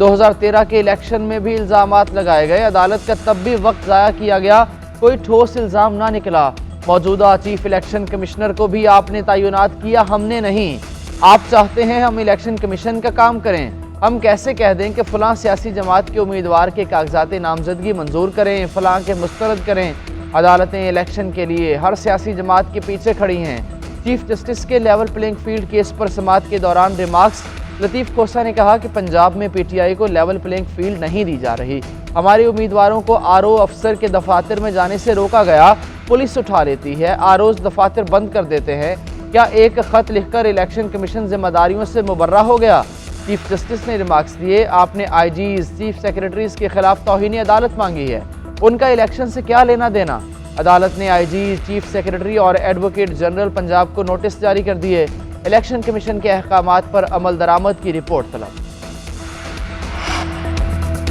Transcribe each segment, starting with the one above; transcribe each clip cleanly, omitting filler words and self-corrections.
2013 کے الیکشن میں بھی الزامات لگائے گئے، عدالت کا تب بھی وقت ضائع کیا گیا، کوئی ٹھوس الزام نہ نکلا۔ موجودہ چیف الیکشن کمشنر کو بھی آپ نے تعینات کیا، ہم نے نہیں۔ آپ چاہتے ہیں ہم الیکشن کمیشن کا کام کریں، ہم کیسے کہہ دیں کہ فلاں سیاسی جماعت کے امیدوار کے کاغذات نامزدگی منظور کریں، فلاں کے مسترد کریں۔ عدالتیں الیکشن کے لیے ہر سیاسی جماعت کے پیچھے کھڑی ہیں۔ چیف جسٹس کے لیول پلینگ فیلڈ کیس پر سماعت کے دوران ریمارکس لطیف کھوسہ نے کہا کہ پنجاب میں پی ٹی آئی کو لیول پلینگ فیلڈ نہیں دی جا رہی، ہمارے امیدواروں کو آر او افسر کے دفاتر میں جانے سے روکا گیا، پولیس اٹھا لیتی ہے، آر اوز دفاتر بند کر دیتے ہیں، کیا ایک خط لکھ کر الیکشن کمیشن ذمہ داریوں سے مبرہ ہو گیا؟ چیف جسٹس نے ریمارکس دیے، آپ نے آئی جیز، چیف سیکریٹریز کے خلاف توہین عدالت مانگی ہے، ان کا الیکشن سے کیا لینا دینا؟ عدالت نے آئی جی، چیف سیکریٹری اور ایڈوکیٹ جنرل پنجاب کو نوٹس جاری کر دیے، الیکشن کمیشن کے احکامات پر عمل درآمد کی رپورٹ طلب۔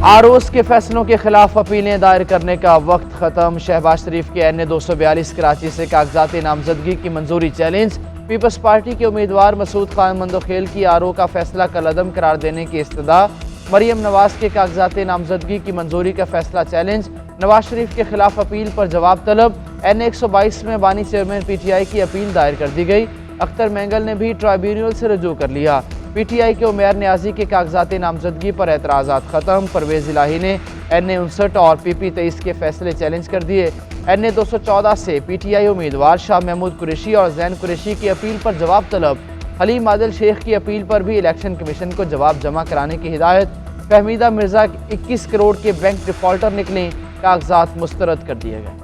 آر اوز کے فیصلوں کے خلاف اپیلیں دائر کرنے کا وقت ختم، شہباز شریف کے این اے 242 کراچی سے کاغذات نامزدگی کی منظوری چیلنج، پیپلز پارٹی کے امیدوار مسعود خان مندوخیل کی آر او کا فیصلہ کالعدم قرار دینے کی استدعا، مریم نواز کے کاغذات نامزدگی کی منظوری کا فیصلہ چیلنج، نواز شریف کے خلاف اپیل پر جواب طلب، این اے 122 میں بانی چیئرمین پی ٹی آئی کی اپیل دائر کر دی گئی، اختر مینگل نے بھی ٹرائیبیونل سے رجوع کر لیا، پی ٹی آئی کے عمیر نیازی کے کاغذات نامزدگی پر اعتراضات ختم، پرویز الہی نے این اے 59 اور پی پی 23 کے فیصلے چیلنج کر دیے، این اے 214 سے پی ٹی آئی امیدوار شاہ محمود قریشی اور زین قریشی کی اپیل پر جواب طلب، حلیم عادل شیخ کی اپیل پر بھی الیکشن کمیشن کو جواب جمع کرانے کی ہدایت، فہمیدہ مرزا 21 کروڑ کے بینک ڈیفالٹر نکلیں، کاغذات مسترد کر دیے گئے۔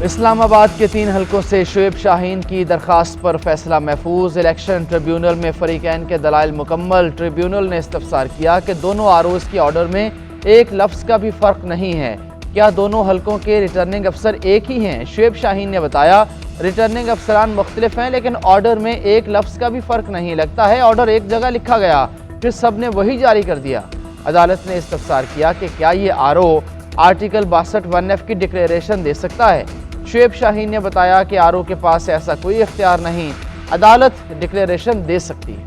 اسلام آباد کے 3 حلقوں سے شعیب شاہین کی درخواست پر فیصلہ محفوظ، الیکشن ٹریبیونل میں فریقین کے دلائل مکمل، ٹریبیونل نے استفسار کیا کہ دونوں آر اوز کے آرڈر میں ایک لفظ کا بھی فرق نہیں ہے، کیا دونوں حلقوں کے ریٹرننگ افسر ایک ہی ہیں؟ شعیب شاہین نے بتایا ریٹرننگ افسران مختلف ہیں لیکن آرڈر میں ایک لفظ کا بھی فرق نہیں، لگتا ہے آرڈر ایک جگہ لکھا گیا پھر سب نے وہی جاری کر دیا۔ عدالت نے استفسار کیا کہ کیا یہ آر او آرٹیکل 62(1)F کی ڈکلیریشن دے سکتا ہے؟ شعیب شاہین نے بتایا کہ آر او کے پاس ایسا کوئی اختیار نہیں، عدالت ڈکلیریشن دے سکتی ہے۔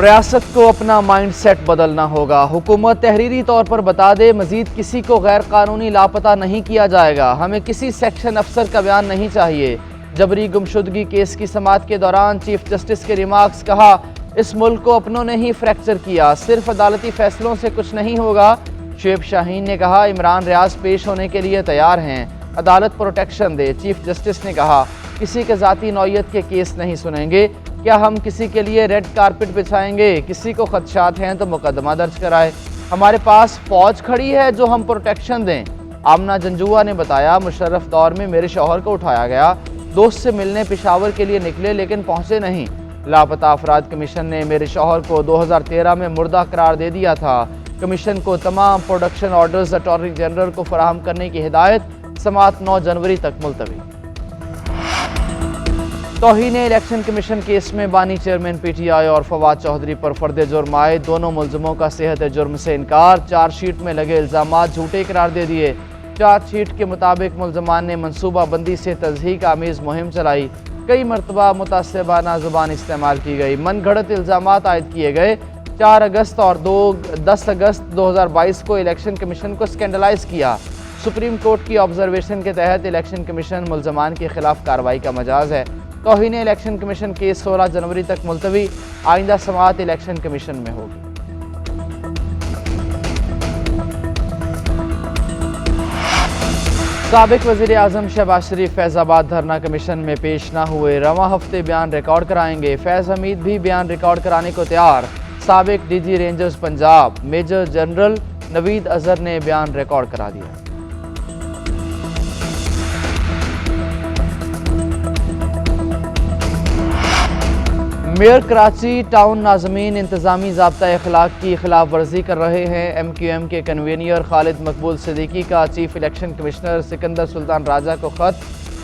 ریاست کو اپنا مائنڈ سیٹ بدلنا ہوگا، حکومت تحریری طور پر بتا دے مزید کسی کو غیر قانونی لاپتہ نہیں کیا جائے گا، ہمیں کسی سیکشن افسر کا بیان نہیں چاہیے۔ جبری گمشدگی کیس کی سماعت کے دوران چیف جسٹس کے ریمارکس، کہا اس ملک کو اپنوں نے ہی فریکچر کیا، صرف عدالتی فیصلوں سے کچھ نہیں ہوگا۔ شعیب شاہین نے کہا عمران ریاض پیش ہونے کے لیے تیار ہیں، عدالت پروٹیکشن دے۔ چیف جسٹس نے کہا کسی کے ذاتی نوعیت کے کیس نہیں سنیں گے، کیا ہم کسی کے لیے ریڈ کارپٹ بچھائیں گے؟ کسی کو خدشات ہیں تو مقدمہ درج کرائے، ہمارے پاس فوج کھڑی ہے جو ہم پروٹیکشن دیں۔ آمنہ جنجوعہ نے بتایا مشرف دور میں میرے شوہر کو اٹھایا گیا، دوست سے ملنے پشاور کے لیے نکلے لیکن پہنچے نہیں، لاپتہ افراد کمیشن نے میرے شوہر کو 2013 میں مردہ قرار دے دیا تھا، کمیشن کو تمام پروڈکشن آرڈرز اٹارنی جنرل کو فراہم کرنے کی ہدایت، سماعت 9 جنوری تک ملتوی۔ توہین الیکشن کمیشن کیس میں بانی چیئرمین پی ٹی آئی اور فواد چودھری پر فرد جرم عائد، دونوں ملزموں کا صحت جرم سے انکار، چارج شیٹ میں لگے الزامات جھوٹے قرار دے دیے۔ چارج شیٹ کے مطابق ملزمان نے منصوبہ بندی سے تضحیک آمیز مہم چلائی، کئی مرتبہ متعصبانہ زبان استعمال کی گئی، من گھڑت الزامات عائد کیے گئے۔ 4 اگست اور 10 اگست 2022 کو الیکشن کمیشن کو سکینڈلائز کیا۔ سپریم کورٹ کی آبزرویشن کے تحت الیکشن کمیشن ملزمان کے خلاف کارروائی کا مجاز ہے۔ توہین الیکشن کمیشن کیس 16 جنوری تک ملتوی، آئندہ سماعت الیکشن کمیشن میں ہوگی۔ سابق وزیر اعظم شہباز شریف فیض آباد دھرنا کمیشن میں پیش نہ ہوئے، رواں ہفتے بیان ریکارڈ کرائیں گے۔ فیض حمید بھی بیان ریکارڈ کرانے کو تیار۔ سابق D G Rangers Punjab major general Naveed Azhar نے بیان ریکارڈ کرا دیا۔ میئر کراچی ٹاؤن ناظمین انتظامی ضابطہ اخلاق کی خلاف ورزی کر رہے ہیں۔ ایم کیو ایم کے کنوینر خالد مقبول صدیقی کا چیف الیکشن کمشنر سکندر سلطان راجہ کو خط،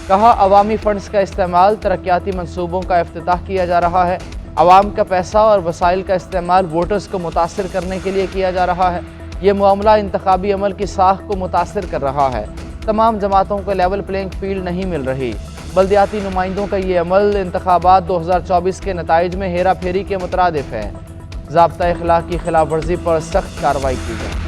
کہا عوامی فنڈز کا استعمال ترقیاتی منصوبوں کا افتتاح کیا جا رہا ہے، عوام کا پیسہ اور وسائل کا استعمال ووٹرز کو متاثر کرنے کے لیے کیا جا رہا ہے، یہ معاملہ انتخابی عمل کی ساخت کو متاثر کر رہا ہے، تمام جماعتوں کو لیول پلینگ فیلڈ نہیں مل رہی، بلدیاتی نمائندوں کا یہ عمل انتخابات 2024 کے نتائج میں ہیرا پھیری کے مترادف ہے۔ ضابطہ اخلاق کی خلاف ورزی پر سخت کارروائی کی جائے۔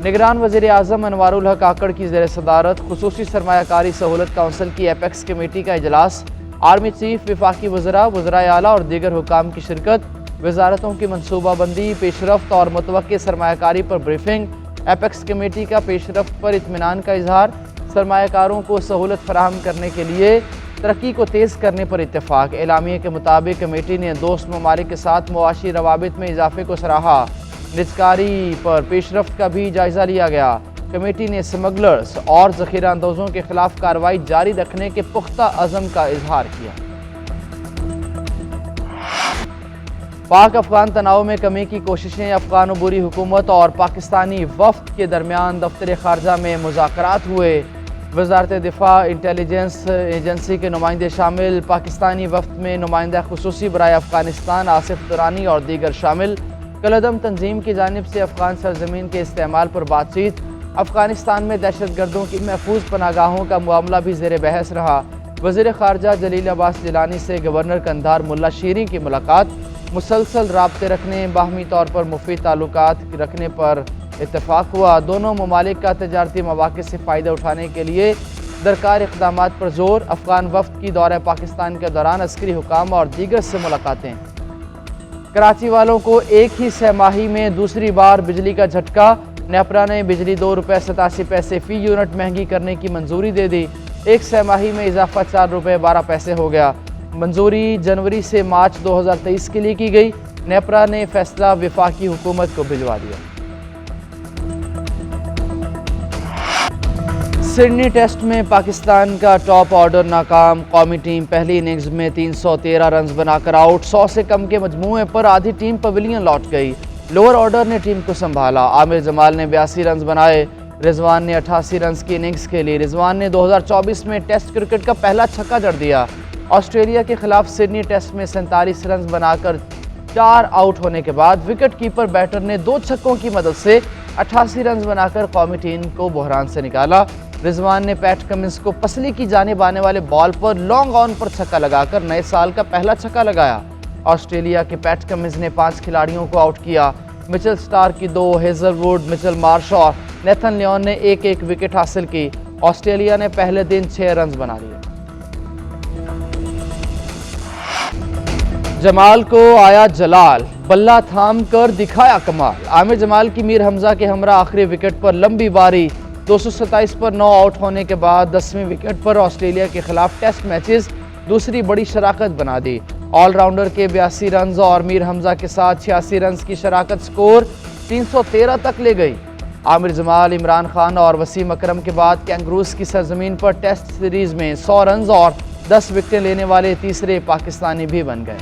نگران وزیر اعظم انوار الحق کاکڑ کی زیر صدارت خصوصی سرمایہ کاری سہولت کونسل کی ایپیکس کمیٹی کا اجلاس، آرمی چیف، وفاقی وزراء، وزرائے اعلیٰ اور دیگر حکام کی شرکت، وزارتوں کی منصوبہ بندی، پیش رفت اور متوقع سرمایہ کاری پر بریفنگ، ایپیکس کمیٹی کا پیش رفت پر اطمینان کا اظہار، سرمایہ کاروں کو سہولت فراہم کرنے کے لیے ترقی کو تیز کرنے پر اتفاق۔ اعلامیے کے مطابق کمیٹی نے دوست ممالک کے ساتھ معاشی روابط میں اضافے کو سراہا۔ نجکاری پر پیش رفت کا بھی جائزہ لیا گیا۔ کمیٹی نے سمگلرز اور ذخیرہ اندوزوں کے خلاف کارروائی جاری رکھنے کے پختہ عزم کا اظہار کیا۔ پاک افغان تناؤ میں کمی کی کوششیں، افغان عبوری حکومت اور پاکستانی وفد کے درمیان دفتر خارجہ میں مذاکرات ہوئے۔ وزارت دفاع، انٹیلیجنس ایجنسی کے نمائندے شامل، پاکستانی وفد میں نمائندہ خصوصی برائے افغانستان آصف درانی اور دیگر شامل۔ کالعدم تنظیم کی جانب سے افغان سرزمین کے استعمال پر بات چیت۔ افغانستان میں دہشت گردوں کی محفوظ پناہ گاہوں کا معاملہ بھی زیر بحث رہا۔ وزیر خارجہ جلیل عباس جیلانی سے گورنر قندھار ملا شیریں کی ملاقات، مسلسل رابطے رکھنے، باہمی طور پر مفید تعلقات رکھنے پر اتفاق ہوا۔ دونوں ممالک کا تجارتی مواقع سے فائدہ اٹھانے کے لیے درکار اقدامات پر زور۔ افغان وفد کی دورہ پاکستان کے دوران عسکری حکام اور دیگر سے ملاقاتیں۔ کراچی والوں کو ایک ہی سہ ماہی میں دوسری بار بجلی کا جھٹکا، نیپرا نے بجلی ₹2.87 فی یونٹ مہنگی کرنے کی منظوری دے دی۔ ایک سہ ماہی میں اضافہ ₹4.12 ہو گیا۔ منظوری جنوری سے مارچ 2023 کے لیے کی گئی۔ نیپرا نے فیصلہ وفاقی حکومت کو بھجوا دیا۔ سڈنی ٹیسٹ میں پاکستان کا ٹاپ آرڈر ناکام، قومی ٹیم پہلی اننگز میں 313 رنز بنا کر آؤٹ، 100 سے کم کے مجموعے پر آدھی ٹیم پویلین لوٹ گئی۔ لوور آرڈر نے ٹیم کو سنبھالا، عامر جمال نے 82 رنز بنائے، رضوان نے 88 رنز کی اننگز کھیلی۔ رضوان نے 2024 میں ٹیسٹ کرکٹ کا پہلا چھکا جڑ دیا۔ آسٹریلیا کے خلاف سڈنی ٹیسٹ میں 47 رنز بنا کر 4 آؤٹ ہونے کے بعد وکٹ کیپر بیٹر نے 2 چھکوں کی مدد سے 88 رنز بنا کر قومی ٹیم کو بحران سے نکالا۔ رضوان نے پیٹ کمنس کو پسلی کی جانب آنے والے بال پر لانگ آن پر چھکا لگا کر نئے سال کا پہلا چھکا لگایا۔ آسٹریلیا کے پیٹ کمنس نے 5 کھلاڑیوں کو آؤٹ کیا۔ مچل سٹار کی 2، ہیزل ووڈ، مچل مارش اور نیتھن لیون نے ایک وکٹ حاصل کی۔ آسٹریلیا نے پہلے دن 6 رنز بنا لیے۔ جمال کو آیا جلال، بلہ تھام کر دکھایا کمال۔ عامر جمال کی میر حمزہ کے ہمراہ آخری وکٹ پر لمبی باری، 227 پر 9 آؤٹ ہونے کے بعد 10ویں وکٹ پر آسٹریلیا کے خلاف ٹیسٹ میچز دوسری بڑی شراکت بنا دی۔ آل راؤنڈر کے 82 رنز اور میر حمزہ کے ساتھ 86 رنز کی شراکت سکور 313 تک لے گئی۔ عامر جمال، عمران خان اور وسیم اکرم کے بعد کینگروز کی سرزمین پر ٹیسٹ سیریز میں 100 رنز اور 10 وکٹیں لینے والے تیسرے پاکستانی بھی بن گئے۔